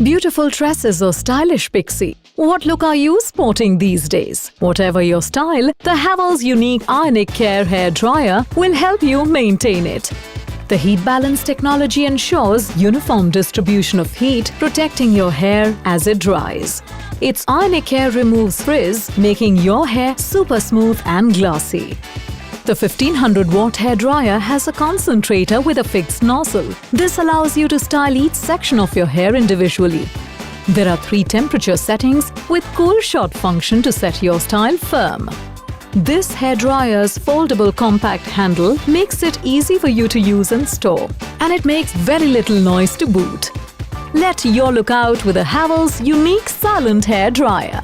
Beautiful tresses or stylish pixie? What look are you sporting these days? Whatever your style, the Havells unique Ionic Care hair dryer will help you maintain it. The heat balance technology ensures uniform distribution of heat, protecting your hair as it dries. Its Ionic Care removes frizz, making your hair super smooth and glossy. The 1500-watt hair dryer has a concentrator with a fixed nozzle. This allows you to style each section of your hair individually. There are 3 temperature settings with cool shot function to set your style firm. This hair dryer's foldable compact handle makes it easy for you to use and store, and it makes very little noise to boot. Let your look out with a Havells unique silent hair dryer.